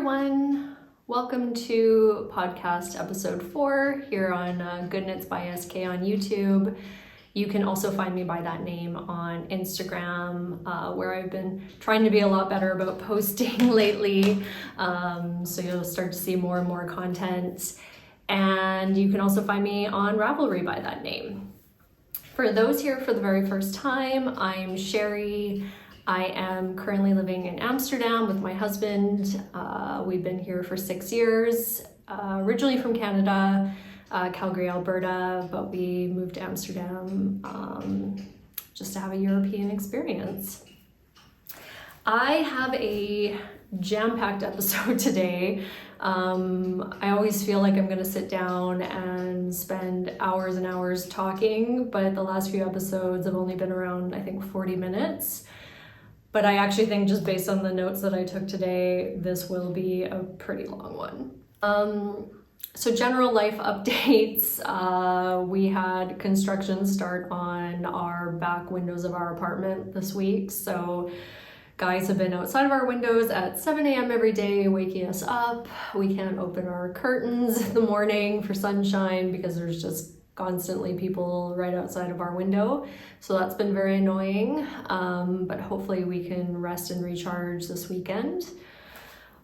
everyone. Welcome to podcast episode 4 here on Good Knits by SK on YouTube. You can also find me by that name on Instagram, where I've been trying to be a lot better about posting lately. So you'll start to see more and more content. And you can also find me on Ravelry by that name. For those here for the very first time, I'm Sherry. I am currently living in Amsterdam with my husband. We've been here for 6 years, originally from Canada, Calgary, Alberta, but we moved to Amsterdam just to have a European experience. I have a jam-packed episode today. I always feel like I'm going to sit down and spend hours and hours talking, but the last few episodes have only been around, I think, 40 minutes. But I actually think, just based on the notes that I took today, this will be a pretty long one. So general life updates. We had construction start on our back windows of our apartment this week. So guys have been outside of our windows at 7 a.m. every day, waking us up. We can't open our curtains in the morning for sunshine because there's just constantly people right outside of our window. So that's been very annoying, but hopefully we can rest and recharge this weekend.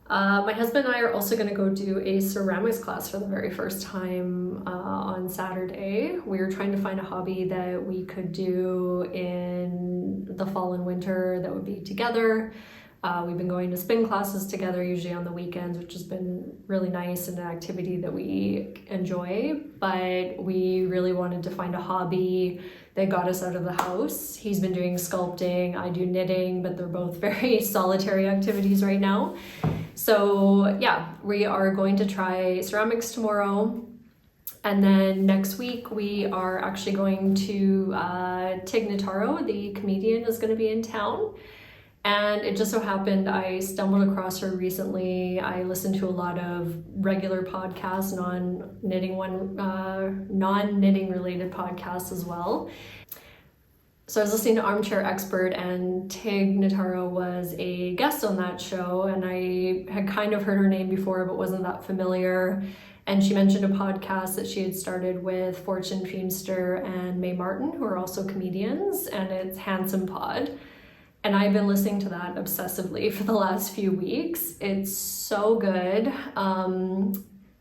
My husband and I are also going to go do a ceramics class for the very first time on Saturday. We were trying to find a hobby that we could do in the fall and winter that would be together. We've been going to spin classes together, usually on the weekends, which has been really nice and an activity that we enjoy. But we really wanted to find a hobby that got us out of the house. He's been doing sculpting, I do knitting, but they're both very solitary activities right now. So yeah, we are going to try ceramics tomorrow. And then next week we are actually going to Tig Notaro, the comedian, is going to be in town. And it just so happened I stumbled across her recently. I listened to a lot of regular podcasts, non-knitting related podcasts as well. So I was listening to Armchair Expert, and Tig Notaro was a guest on that show, and I had kind of heard her name before but wasn't that familiar. And she mentioned a podcast that she had started with Fortune Feimster and May Martin, who are also comedians, and it's Handsome Pod. And I've been listening to that obsessively for the last few weeks. It's so good.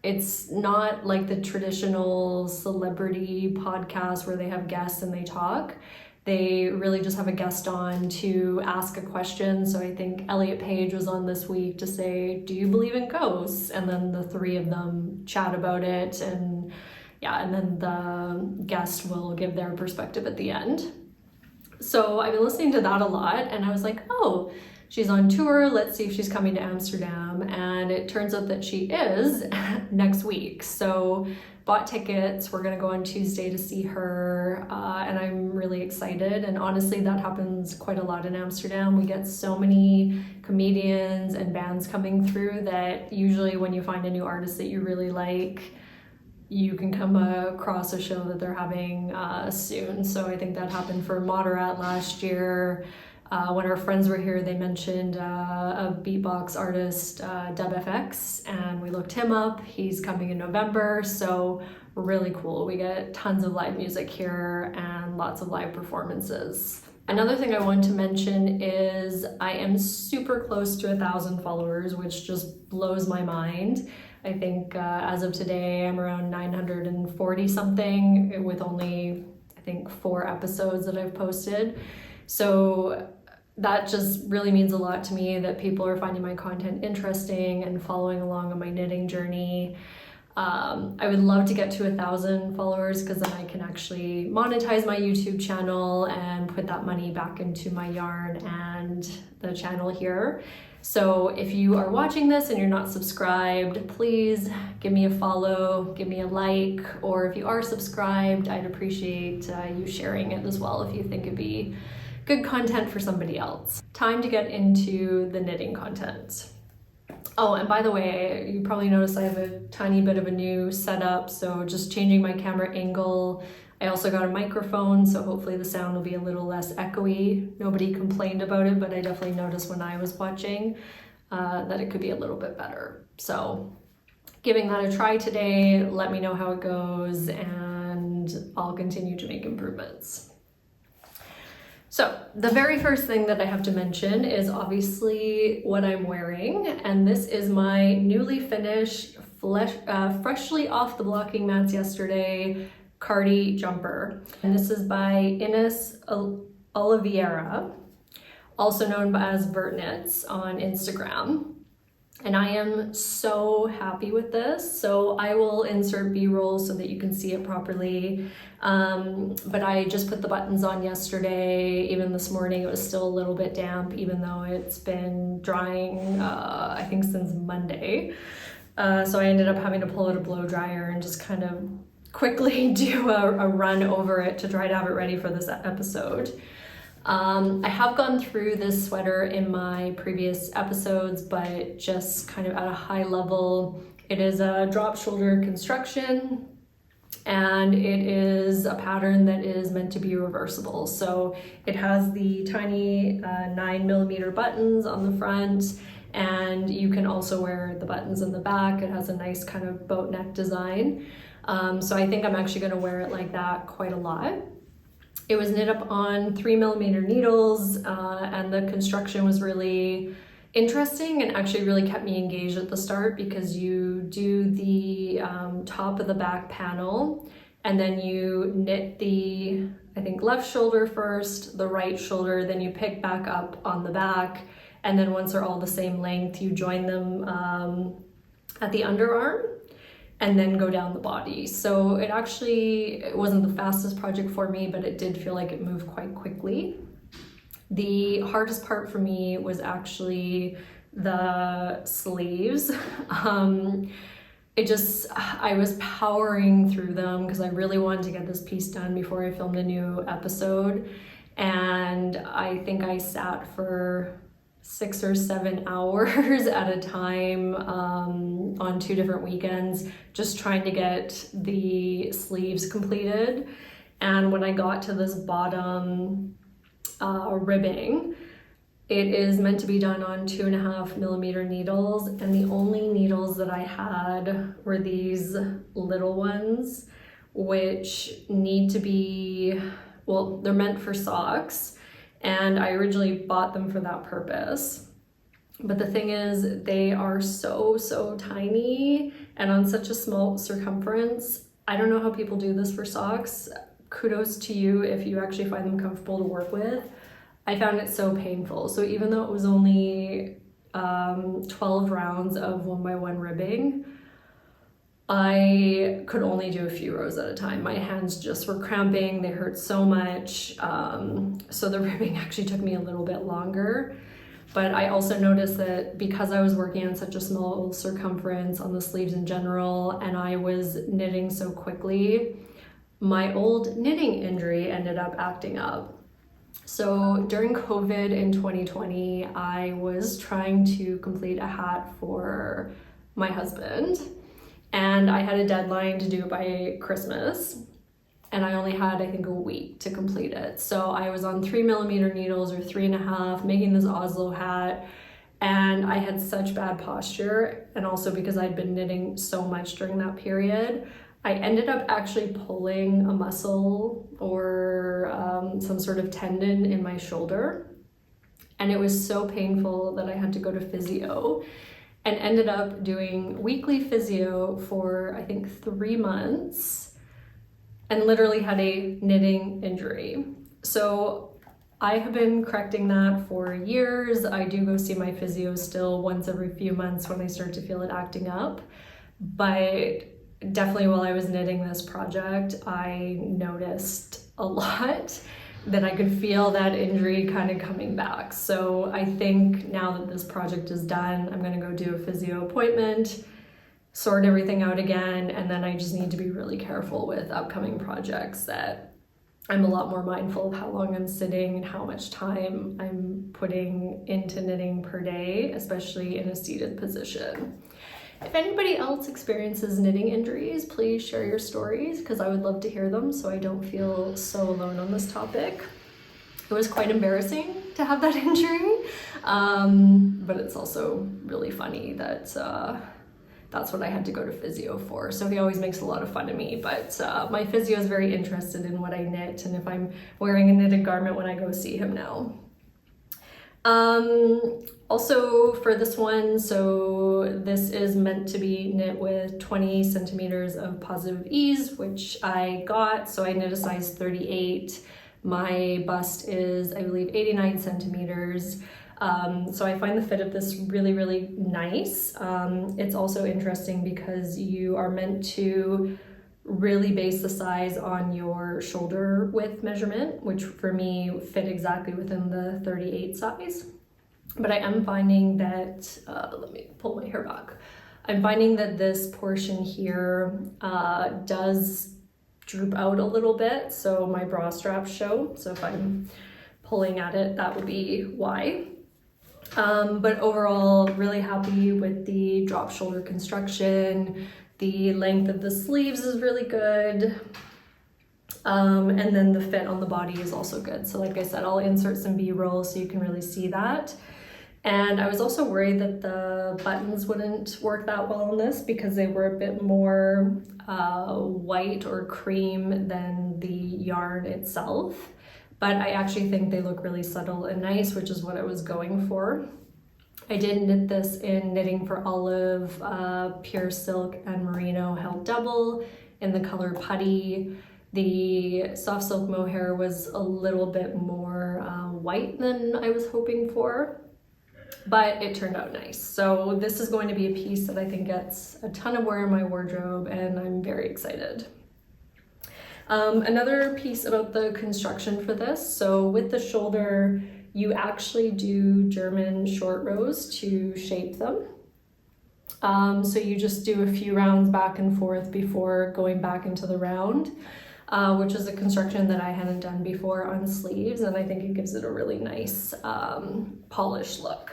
It's not like the traditional celebrity podcast where they have guests and they talk. They really just have a guest on to ask a question. So I think Elliot Page was on this week to say, do you believe in ghosts? And then the three of them chat about it. And yeah, and then the guest will give their perspective at the end. So I've been listening to that a lot, and I was like, oh, she's on tour. Let's see if she's coming to Amsterdam. And it turns out that she is next week. So bought tickets. We're going to go on Tuesday to see her, and I'm really excited. And honestly, that happens quite a lot in Amsterdam. We get so many comedians and bands coming through that usually when you find a new artist that you really like, you can come across a show that they're having soon. So I think that happened for Moderat last year. When our friends were here, they mentioned a beatbox artist, DubFX, and we looked him up. He's coming in November, so really cool. We get tons of live music here and lots of live performances. Another thing I want to mention is I am super close to 1,000 followers, which just blows my mind. I think as of today, I'm around 940 something with only, I think, 4 episodes that I've posted. So that just really means a lot to me that people are finding my content interesting and following along on my knitting journey. I would love to get to 1,000 followers because then I can actually monetize my YouTube channel and put that money back into my yarn and the channel here. So if you are watching this and you're not subscribed, please give me a follow, give me a like, or if you are subscribed, I'd appreciate you sharing it as well if you think it'd be good content for somebody else. Time to get into the knitting content. Oh, and by the way, you probably noticed I have a tiny bit of a new setup, so just changing my camera angle. I also got a microphone, so hopefully the sound will be a little less echoey. Nobody complained about it, but I definitely noticed when I was watching. that it could be a little bit better. So giving that a try today, let me know how it goes, and I'll continue to make improvements. So the very first thing that I have to mention is obviously what I'm wearing, and this is my newly finished, freshly off the blocking mats yesterday, Cardi Jumper. And this is by Oliviera, also known as Vertnits on Instagram. And I am so happy with this. So I will insert B-roll so that you can see it properly. But I just put the buttons on yesterday. Even this morning, it was still a little bit damp, even though it's been drying, I think since Monday. So I ended up having to pull out a blow dryer and just kind of quickly do a run over it to try to have it ready for this episode. I have gone through this sweater in my previous episodes, but just kind of at a high level. It is a drop shoulder construction, and it is a pattern that is meant to be reversible. So it has the tiny 9mm buttons on the front, and you can also wear the buttons in the back. It has a nice kind of boat neck design. So I think I'm actually going to wear it like that quite a lot. It was knit up on 3mm needles, and the construction was really interesting and actually really kept me engaged at the start, because you do the top of the back panel, and then you knit the, I think, left shoulder first, the right shoulder, then you pick back up on the back, and then once they're all the same length, you join them at the underarm, and then go down the body. So it wasn't the fastest project for me, but it did feel like it moved quite quickly. The hardest part for me was actually the sleeves. I was powering through them because I really wanted to get this piece done before I filmed a new episode. And I think I sat for 6 or 7 hours at a time on 2 different weekends, just trying to get the sleeves completed. And when I got to this bottom ribbing, it is meant to be done on 2.5mm needles, and the only needles that I had were these little ones, which need to be, well, they're meant for socks. And I originally bought them for that purpose. But the thing is, they are so tiny and on such a small circumference. I don't know how people do this for socks. Kudos to you if you actually find them comfortable to work with. I found it so painful. So even though it was only 12 rounds of 1x1 ribbing, I could only do a few rows at a time. My hands just were cramping, they hurt so much. So the ribbing actually took me a little bit longer. But I also noticed that because I was working on such a small circumference on the sleeves in general, and I was knitting so quickly, my old knitting injury ended up acting up. So during COVID in 2020, I was trying to complete a hat for my husband. And I had a deadline to do it by Christmas, and I only had, I think, a week to complete it. So I was on 3mm needles, or 3.5, making this Oslo hat, and I had such bad posture, and also because I'd been knitting so much during that period, I ended up actually pulling a muscle or some sort of tendon in my shoulder, and it was so painful that I had to go to physio. And ended up doing weekly physio for, I think, 3 months, and literally had a knitting injury. So I have been correcting that for years. I do go see my physio still once every few months when I start to feel it acting up. But definitely while I was knitting this project, I noticed a lot that I could feel that injury kind of coming back. So I think now that this project is done, I'm gonna go do a physio appointment, sort everything out again, and then I just need to be really careful with upcoming projects, that I'm a lot more mindful of how long I'm sitting and how much time I'm putting into knitting per day, especially in a seated position. If anybody else experiences knitting injuries, please share your stories, because I would love to hear them so I don't feel so alone on this topic. It was quite embarrassing to have that injury. But it's also really funny that that's what I had to go to physio for. So he always makes a lot of fun of me, but my physio is very interested in what I knit and if I'm wearing a knitted garment when I go see him now. Also for this one, so this is meant to be knit with 20 centimeters of positive ease, which I got. So I knit a size 38. My bust is, I believe, 89 centimeters. So I find the fit of this really, really nice. It's also interesting because you are meant to really base the size on your shoulder width measurement, which for me fit exactly within the 38 size. But I am finding that, let me pull my hair back. I'm finding that this portion here does droop out a little bit, so my bra straps show. So if I'm pulling at it, that would be why. But overall, really happy with the drop shoulder construction. The length of the sleeves is really good. And then the fit on the body is also good. So like I said, I'll insert some B-roll so you can really see that. And I was also worried that the buttons wouldn't work that well on this because they were a bit more white or cream than the yarn itself. But I actually think they look really subtle and nice, which is what I was going for. I did knit this in Knitting for Olive, Pure Silk and Merino held double in the color Putty. The soft silk mohair was a little bit more white than I was hoping for, but it turned out nice. So this is going to be a piece that I think gets a ton of wear in my wardrobe, and I'm very excited. Another piece about the construction for this, so with the shoulder, you actually do German short rows to shape them. So you just do a few rounds back and forth before going back into the round, which is a construction that I hadn't done before on sleeves, and I think it gives it a really nice polished look.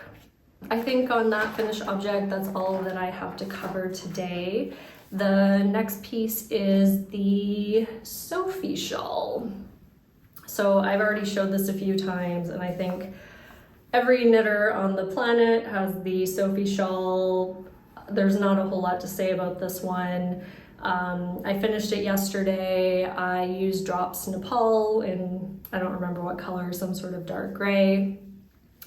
I think on that finished object, that's all that I have to cover today. The next piece is the Sophie Shawl. So I've already showed this a few times, and I think every knitter on the planet has the Sophie Shawl. There's not a whole lot to say about this one. I finished it yesterday. I used drops Nepal in, I don't remember what color, some sort of dark gray.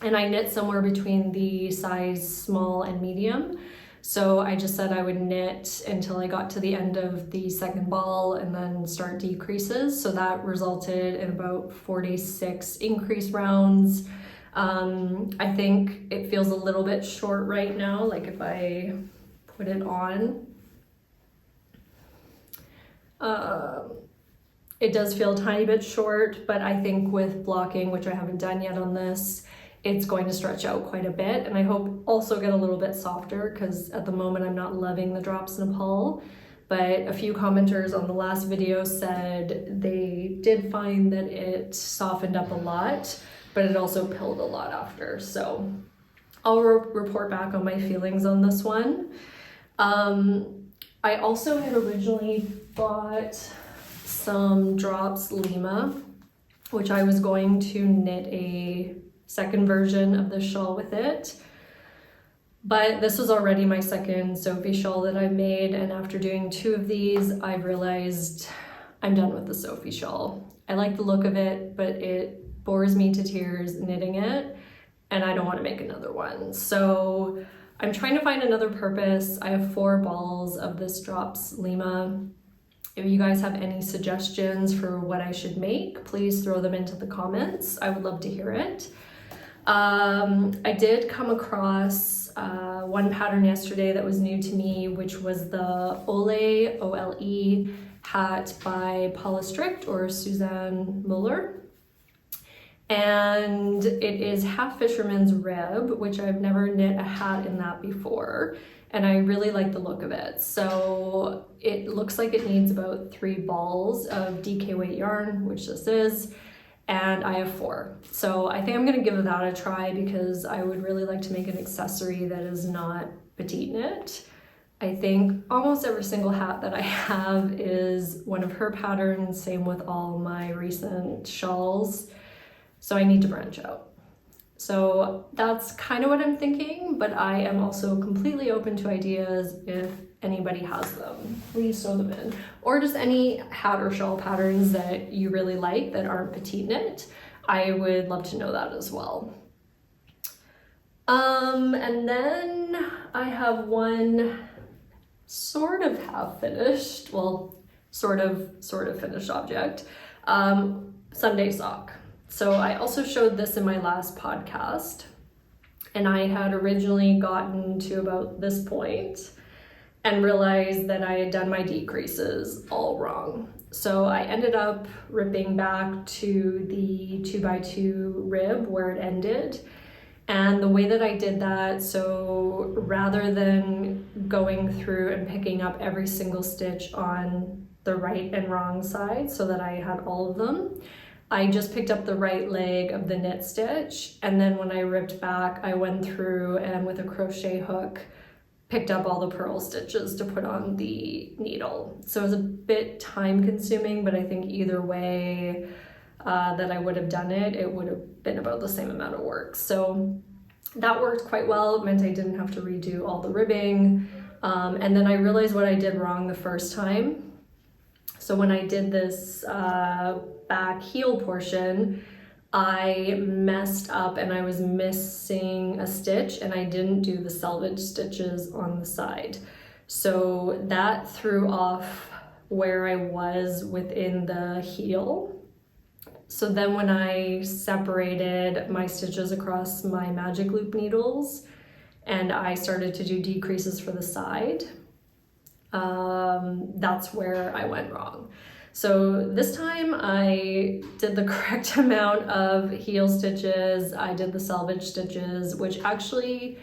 And I knit somewhere between the size small and medium. So I just said I would knit until I got to the end of the second ball and then start decreases. So that resulted in about 46 increase rounds. I think it feels a little bit short right now, like if I put it on. It does feel a tiny bit short, but I think with blocking, which I haven't done yet on this, it's going to stretch out quite a bit, and I hope also get a little bit softer because at the moment I'm not loving the drops Nepal. But a few commenters on the last video said they did find that it softened up a lot, but it also pilled a lot after. So I'll report back on my feelings on this one. I also had originally bought some drops Lima, which I was going to knit a second version of the shawl with it, but this was already my second Sophie shawl that I made, and after doing 2 of these I realized I'm done with the Sophie shawl. I like the look of it, but it bores me to tears knitting it, and I don't want to make another one. So I'm trying to find another purpose. I have 4 balls of this drops Lima. If you guys have any suggestions for what I should make, please throw them into the comments. I would love to hear it. I did come across one pattern yesterday that was new to me, which was the Ole, O-L-E, hat by Paula Strict or Suzanne Muller. And it is half fisherman's rib, which I've never knit a hat in that before. And I really like the look of it. So it looks like it needs about 3 balls of DK weight yarn, which this is. And I have 4. So I think I'm gonna give that a try because I would really like to make an accessory that is not petite knit. I think almost every single hat that I have is one of her patterns, same with all my recent shawls. So I need to branch out. So that's kind of what I'm thinking, but I am also completely open to ideas if anybody has them. Please throw them in. Or just any hat or shawl patterns that you really like that aren't petite knit. I would love to know that as well. And then I have one sort of half finished, well, sort of finished object, Sunday sock. So I also showed this in my last podcast, and I had originally gotten to about this point and realized that I had done my decreases all wrong. So I ended up ripping back to the 2x2 rib where it ended. And the way that I did that, so rather than going through and picking up every single stitch on the right and wrong side so that I had all of them, I just picked up the right leg of the knit stitch, and then when I ripped back, I went through and with a crochet hook picked up all the purl stitches to put on the needle. So it was a bit time consuming, but I think either way that I would have done it, it would have been about the same amount of work. So that worked quite well. It meant I didn't have to redo all the ribbing. And then I realized what I did wrong the first time. So when I did this back heel portion, I messed up and I was missing a stitch, and I didn't do the selvage stitches on the side. So that threw off where I was within the heel. So then when I separated my stitches across my magic loop needles and I started to do decreases for the side, that's where I went wrong. So this time I did the correct amount of heel stitches. I did the selvage stitches, which actually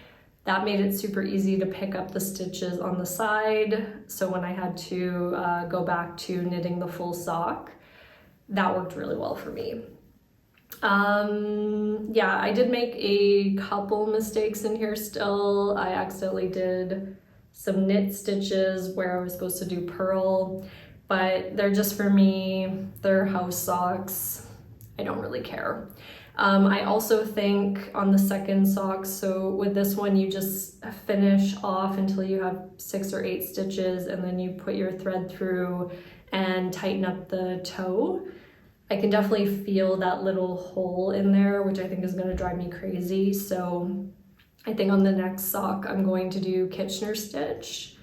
that made it super easy to pick up the stitches on the side. So when I had to go back to knitting the full sock, that worked really well for me. Yeah, I did make a couple mistakes in here still. I accidentally did some knit stitches where I was supposed to do purl, but they're just for me, they're house socks. I don't really care. I also think on the second sock, so with this one, you just finish off until you have 6 or 8 stitches, and then you put your thread through and tighten up the toe. I can definitely feel that little hole in there, which I think is gonna drive me crazy. So I think on the next sock, I'm going to do Kitchener stitch.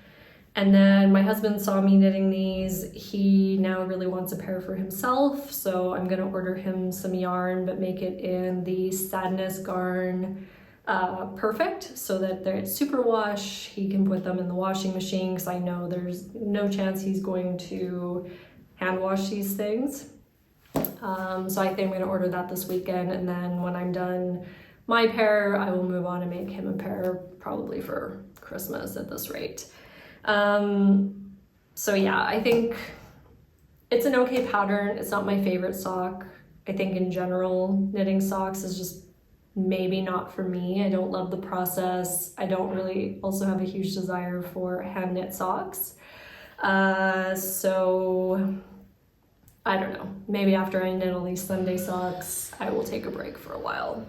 And then my husband saw me knitting these. He now really wants a pair for himself. So I'm gonna order him some yarn, but make it in the Sadness Garn Perfect, so that they're super wash. He can put them in the washing machine, because I know there's no chance he's going to hand wash these things. So I think I'm gonna order that this weekend, and then when I'm done my pair, I will move on and make him a pair probably for Christmas at this rate. So yeah, I think it's an okay pattern. It's not my favorite sock. I think in general, knitting socks is just maybe not for me. I don't love the process. I don't really also have a huge desire for hand knit socks. So I don't know, maybe after I knit all these Sunday socks, I will take a break for a while.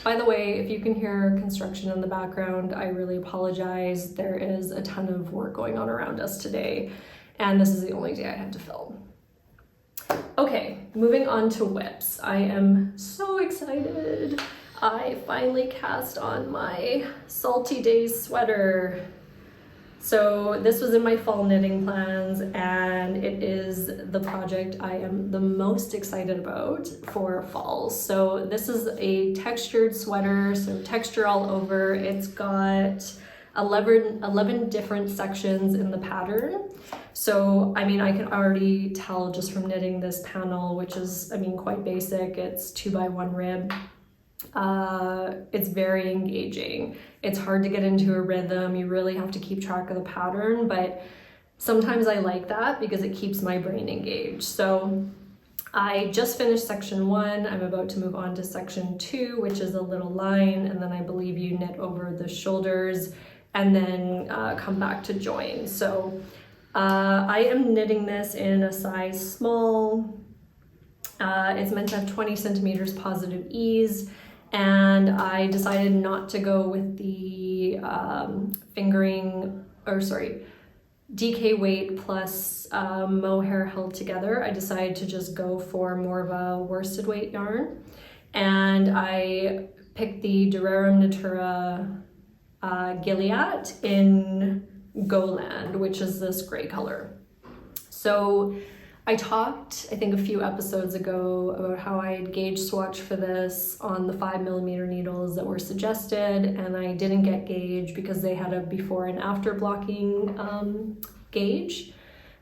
By the way, if you can hear construction in the background, I really apologize. There is a ton of work going on around us today, and this is the only day I had to film. Okay, moving on to whips. I am so excited. I finally cast on my Salty Days sweater. So this was in my fall knitting plans, and it is the project I am the most excited about for fall. So this is a textured sweater, so texture all over. It's got 11 different sections in the pattern. So, I mean, I can already tell just from knitting this panel, which is, I mean, quite basic. It's 2x1 rib. It's very engaging. It's hard to get into a rhythm. You really have to keep track of the pattern, but sometimes I like that because it keeps my brain engaged. So I just finished section 1. I'm about to move on to section 2, which is a little line, and then I believe you knit over the shoulders and then come back to join. So I am knitting this in a size small. It's meant to have 20 centimeters positive ease. and I decided not to go with the DK weight plus mohair held together. I decided to just go for more of a worsted weight yarn, and I picked the Durarium Natura Gilead in Goland, which is this gray color. So I talked, I think a few episodes ago, about how I had gauge swatch for this on the 5mm needles that were suggested, and I didn't get gauge because they had a before and after blocking gauge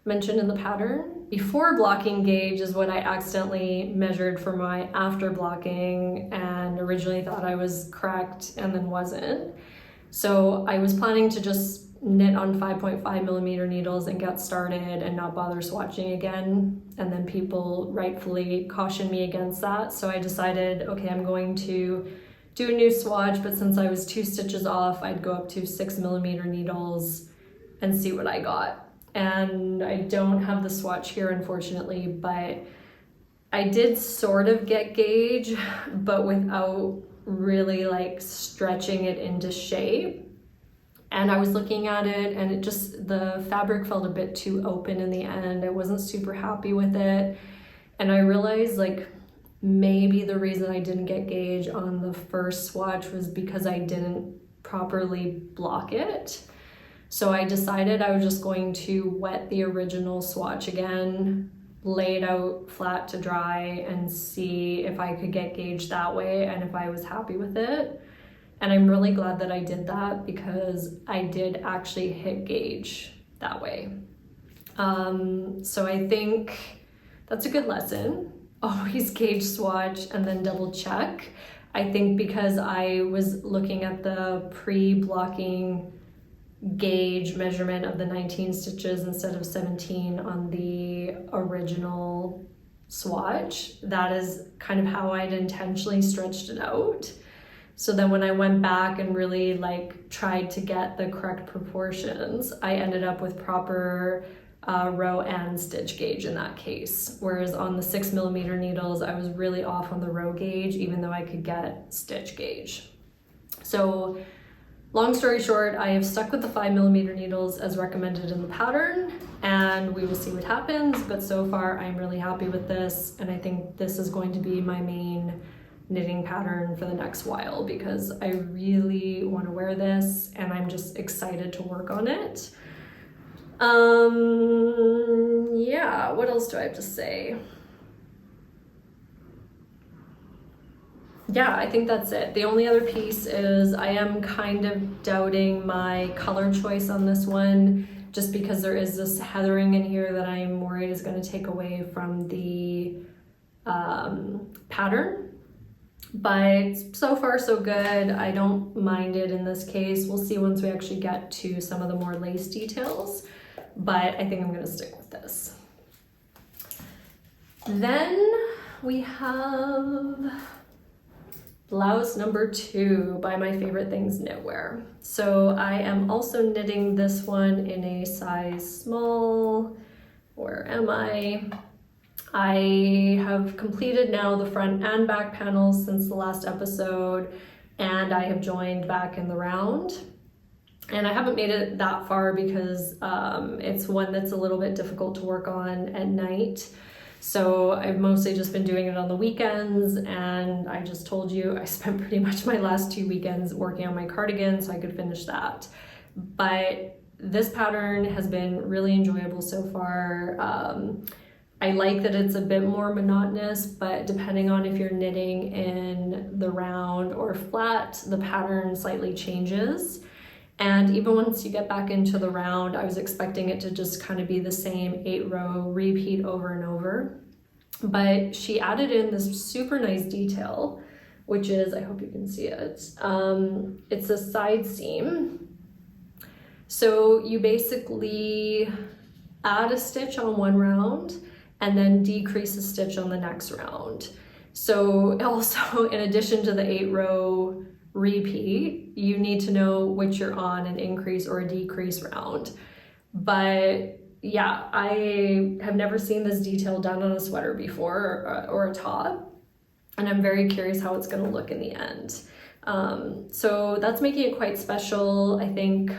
mentioned in the pattern. Before blocking gauge is what I accidentally measured for my after blocking, and originally thought I was correct and then wasn't. So I was planning to just knit on 5.5mm needles and get started and not bother swatching again, and then people rightfully cautioned me against that. So I decided, okay, I'm going to do a new swatch, but since I was 2 stitches off, I'd go up to 6mm needles and see what I got. And I don't have the swatch here, unfortunately, but I did sort of get gauge, but without really like stretching it into shape. And I was looking at it, and it just, the fabric felt a bit too open in the end. I wasn't super happy with it. And I realized like maybe the reason I didn't get gauge on the first swatch was because I didn't properly block it. So I decided I was just going to wet the original swatch again, lay it out flat to dry, and see if I could get gauge that way and if I was happy with it. And I'm really glad that I did that, because I did actually hit gauge that way. So I think that's a good lesson. Always gauge swatch and then double check. I think because I was looking at the pre-blocking gauge measurement of the 19 stitches instead of 17 on the original swatch, that is kind of how I'd intentionally stretched it out. So then when I went back and really like tried to get the correct proportions, I ended up with proper row and stitch gauge in that case. Whereas on the 6mm needles, I was really off on the row gauge, even though I could get stitch gauge. So long story short, I have stuck with the 5mm needles as recommended in the pattern, and we will see what happens. But so far I'm really happy with this, and I think this is going to be my main knitting pattern for the next while, because I really want to wear this and I'm just excited to work on it. Yeah, what else do I have to say? Yeah, I think that's it. The only other piece is I am kind of doubting my color choice on this one, just because there is this heathering in here that I'm worried is going to take away from the pattern. But so far so good. I don't mind it in this case. We'll see once we actually get to some of the more lace details, but I think I'm going to stick with this. Then we have Blouse number 2 by My Favorite Things Knitwear. So I am also knitting this one in a size small. Where am I? I have completed now the front and back panels since the last episode, and I have joined back in the round. And I haven't made it that far because it's one that's a little bit difficult to work on at night. So I've mostly just been doing it on the weekends, and I just told you I spent pretty much my last 2 weekends working on my cardigan so I could finish that. But this pattern has been really enjoyable so far. I like that it's a bit more monotonous, but depending on if you're knitting in the round or flat, the pattern slightly changes. And even once you get back into the round, I was expecting it to just kind of be the same 8-row repeat over and over. But she added in this super nice detail, which is, I hope you can see it, it's a side seam. So you basically add a stitch on one round and then decrease a stitch on the next round. So also, in addition to the 8-row repeat, you need to know which you're on, an increase or a decrease round. But yeah, I have never seen this detail done on a sweater before, or a top. and I'm very curious how it's gonna look in the end. So that's making it quite special. I think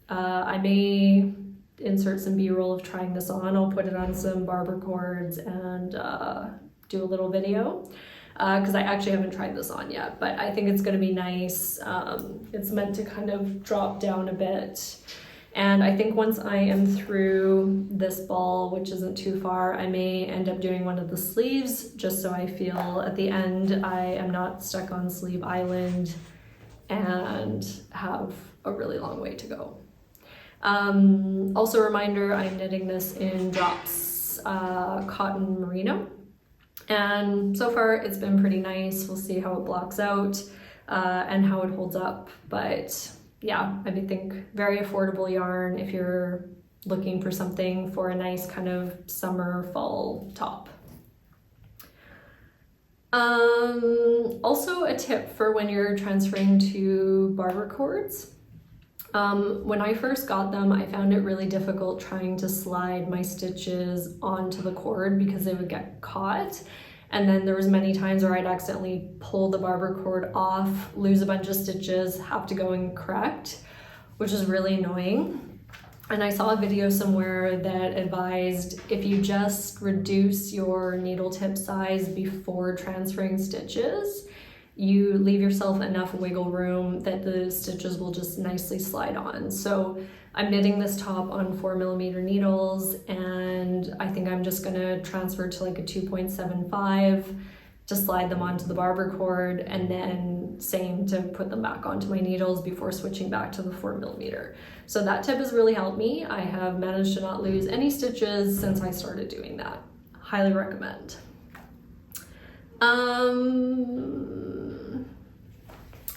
I may insert some B-roll of trying this on. I'll put it on some barber cords and do a little video, because I actually haven't tried this on yet, but I think it's gonna be nice. It's meant to kind of drop down a bit. And I think once I am through this ball, which isn't too far, I may end up doing one of the sleeves, just so I feel at the end I am not stuck on sleeve island and have a really long way to go. Also a reminder, I'm knitting this in Drops cotton merino. And so far it's been pretty nice. We'll see how it blocks out and how it holds up. But yeah, I think very affordable yarn if you're looking for something for a nice kind of summer fall top. Also a tip for when you're transferring to barber cords. When I first got them, I found it really difficult trying to slide my stitches onto the cord because they would get caught. And then there was many times where I'd accidentally pull the barber cord off, lose a bunch of stitches, have to go and correct, which is really annoying. And I saw a video somewhere that advised if you just reduce your needle tip size before transferring stitches, you leave yourself enough wiggle room that the stitches will just nicely slide on. So I'm knitting this top on 4mm needles, and I think I'm just gonna transfer to like a 2.75 to slide them onto the barber cord, and then same to put them back onto my needles before switching back to the 4mm. So that tip has really helped me. I have managed to not lose any stitches since I started doing that. Highly recommend.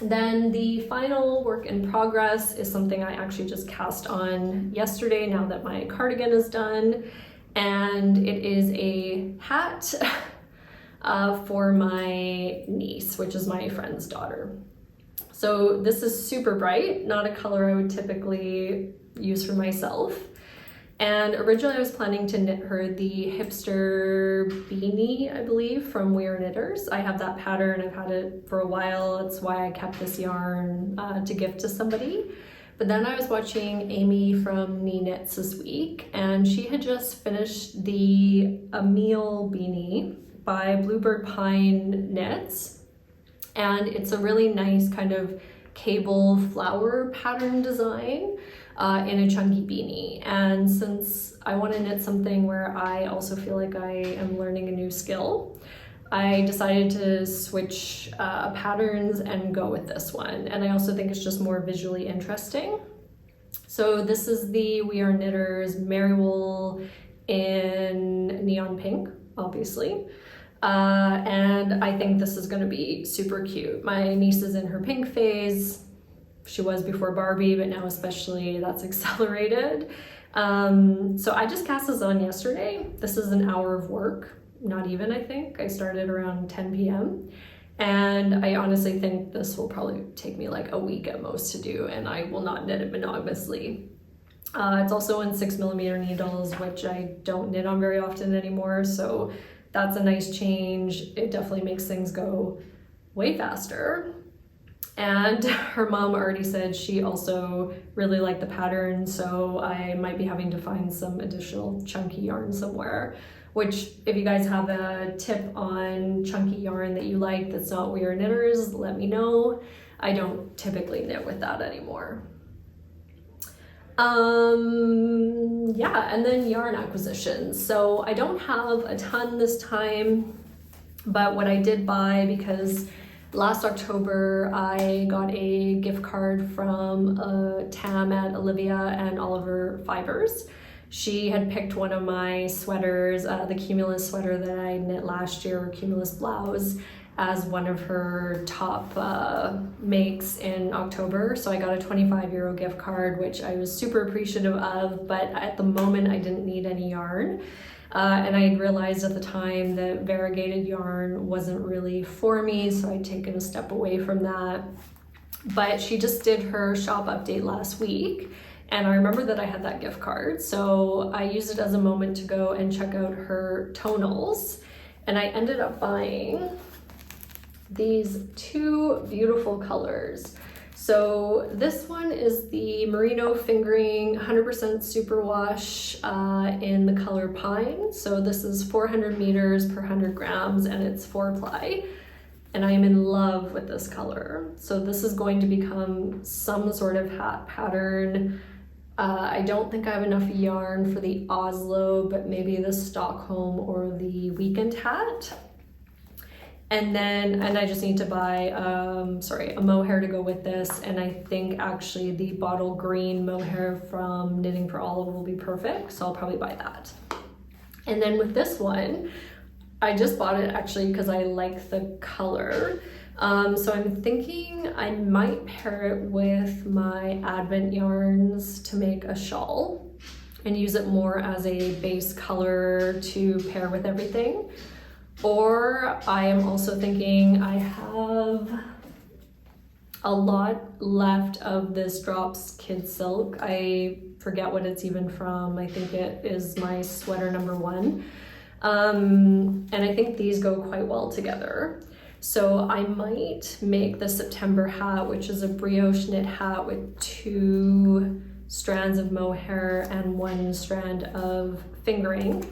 Then the final work in progress is something I actually just cast on yesterday now that my cardigan is done, and it is a hat for my niece, which is my friend's daughter. So this is super bright, not a color I would typically use for myself. And originally I was planning to knit her the hipster beanie, I believe, from We Are Knitters. I have that pattern, I've had it for a while. It's why I kept this yarn to gift to somebody. But then I was watching Amy from Knee Knits this week, and she had just finished the Ammil Beanie by Bluebird Pine Knits. And it's a really nice kind of cable flower pattern design in a chunky beanie. And since I want to knit something where I also feel like I am learning a new skill, I decided to switch patterns and go with this one. And I also think it's just more visually interesting. So this is the We Are Knitters Marywool in neon pink, obviously. And I think this is going to be super cute. My niece is in her pink phase. She was before Barbie, but now especially that's accelerated. So I just cast this on yesterday. This is an hour of work, not even, I think. I started around 10 p.m. And I honestly think this will probably take me like a week at most to do, and I will not knit it monogamously. It's also in 6mm needles, which I don't knit on very often anymore, so that's a nice change. It definitely makes things go way faster. And her mom already said she also really liked the pattern, so I might be having to find some additional chunky yarn somewhere, which if you guys have a tip on chunky yarn that you like that's not We Are Knitters, let me know. I don't typically knit with that anymore. Yeah, and then yarn acquisitions. So I don't have a ton this time, but what I did buy, because last October I got a gift card from Tam at Olivia and Oliver Fibers. She had picked one of my sweaters, the Cumulus sweater that I knit last year, or Cumulus blouse, as one of her top makes in October. So I got a 25€ gift card, which I was super appreciative of, but at the moment I didn't need any yarn. And I had realized at the time that variegated yarn wasn't really for me, so I'd taken a step away from that. But she just did her shop update last week, and I remember that I had that gift card, so I used it as a moment to go and check out her tonals. And I ended up buying these two beautiful colors. So this one is the Merino fingering 100% superwash in the color Pine. So this is 400 meters per 100 grams and it's 4-ply. And I am in love with this color. So this is going to become some sort of hat pattern. I don't think I have enough yarn for the Oslo, but maybe the Stockholm or the weekend hat. And I just need to buy, a mohair to go with this. And I think actually the bottle green mohair from Knitting for Olive will be perfect. So I'll probably buy that. And then with this one, I just bought it actually because I like the color. So I'm thinking I might pair it with my Advent yarns to make a shawl and use it more as a base color to pair with everything. Or I am also thinking I have a lot left of this Drops Kid Silk. I forget what it's even from. I think it is my sweater number 1. And I think these go quite well together. So I might make the September hat, which is a brioche knit hat with 2 strands of mohair and 1 strand of fingering,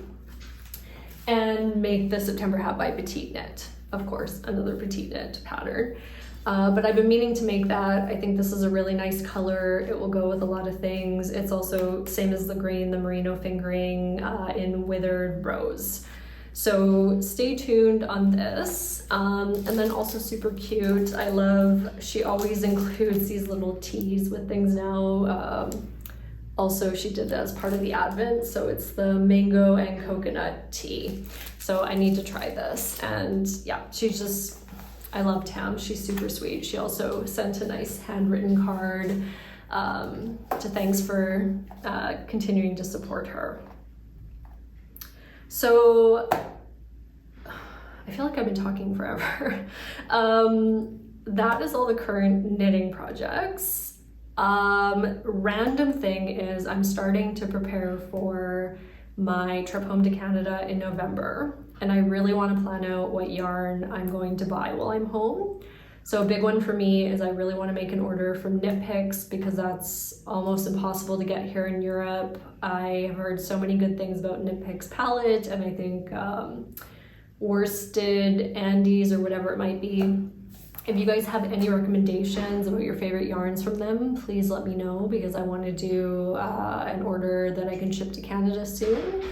and make the September hat by Petite Knit. Of course, another Petite Knit pattern. But I've been meaning to make that. I think this is a really nice color. It will go with a lot of things. It's also same as the green, the Merino fingering in Withered Rose. So stay tuned on this. And then also super cute. I love, she always includes these little teas with things now. Also, she did that as part of the Advent, so it's the mango and coconut tea. So I need to try this. And yeah, I love Tam. She's super sweet. She also sent a nice handwritten card to thanks for continuing to support her. So I feel like I've been talking forever. That is all the current knitting projects. Random thing is I'm starting to prepare for my trip home to Canada in November, and I really want to plan out what yarn I'm going to buy while I'm home. So a big one for me is I really want to make an order from Knit Picks because that's almost impossible to get here in Europe. I have heard so many good things about Knit Picks palette, and I think worsted Andes or whatever it might be. If you guys have any recommendations about your favorite yarns from them, please let me know because I want to do an order that I can ship to Canada soon.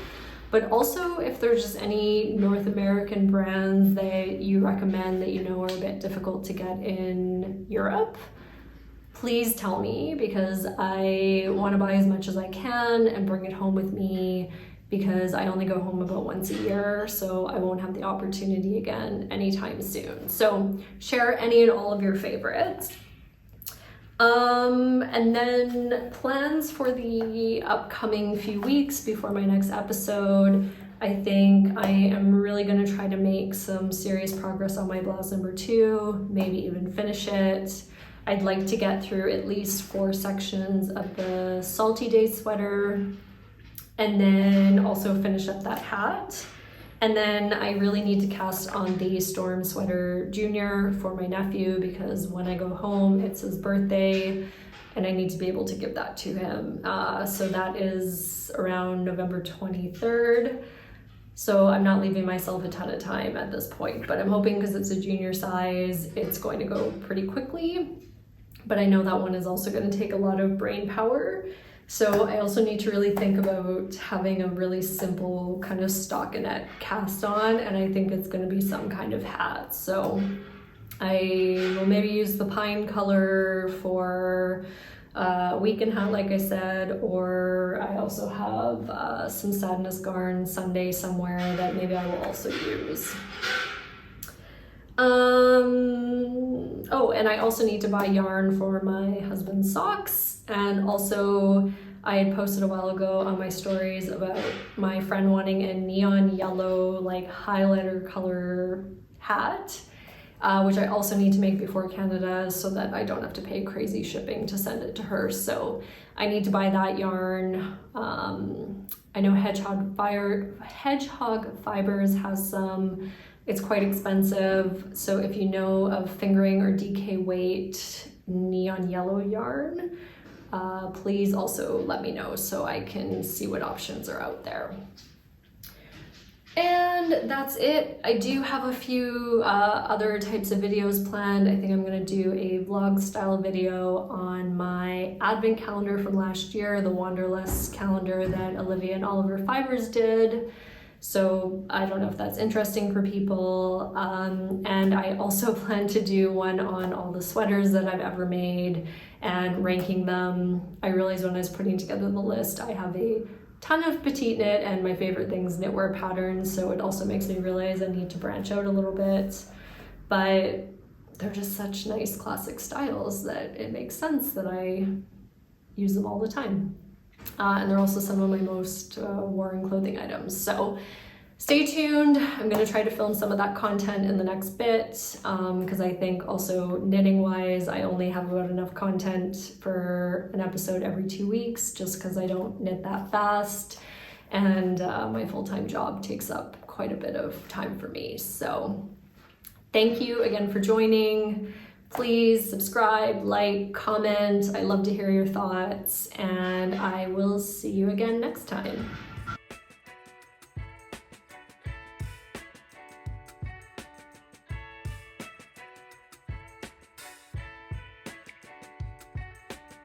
But also if there's just any North American brands that you recommend that you know are a bit difficult to get in Europe, please tell me because I want to buy as much as I can and bring it home with me because I only go home about once a year, so I won't have the opportunity again anytime soon. So share any and all of your favorites. And then plans for the upcoming few weeks before my next episode. I think I am really gonna try to make some serious progress on my blouse number 2, maybe even finish it. I'd like to get through at least 4 sections of the Salty Day sweater, and then also finish up that hat. And then I really need to cast on the Storm Sweater Junior for my nephew because when I go home, it's his birthday and I need to be able to give that to him. So that is around November 23rd. So I'm not leaving myself a ton of time at this point, but I'm hoping because it's a junior size, it's going to go pretty quickly. But I know that one is also going to take a lot of brain power. So I also need to really think about having a really simple kind of stockinette cast on, and I think it's going to be some kind of hat. So I will maybe use the pine color for weekend hat, like I said, or I also have some Sadness Garn Sunday somewhere that maybe I will also use. Oh, and I also need to buy yarn for my husband's socks, and also I had posted a while ago on my stories about my friend wanting a neon yellow like highlighter color hat, which I also need to make before Canada so that I don't have to pay crazy shipping to send it to her. So I need to buy that yarn. I know Hedgehog Fibers has some It's quite expensive, so if you know of fingering or DK weight neon yellow yarn, please also let me know so I can see what options are out there. And that's it. I do have a few other types of videos planned. I think I'm gonna do a vlog style video on my advent calendar from last year, the Wanderlust calendar that Olivia Oliver Fibers did. So I don't know if that's interesting for people. And I also plan to do one on all the sweaters that I've ever made and ranking them. I realized when I was putting together the list, I have a ton of petite knit and my favorite things knitwear patterns, so it also makes me realize I need to branch out a little bit. But they're just such nice classic styles that it makes sense that I use them all the time. And they're also some of my most worn clothing items. So stay tuned. I'm gonna try to film some of that content in the next bit, because I think also knitting wise, I only have about enough content for an episode every 2 weeks, just because I don't knit that fast. And my full-time job takes up quite a bit of time for me. So thank you again for joining. Please subscribe, like, comment. I love to hear your thoughts, and I will see you again next time.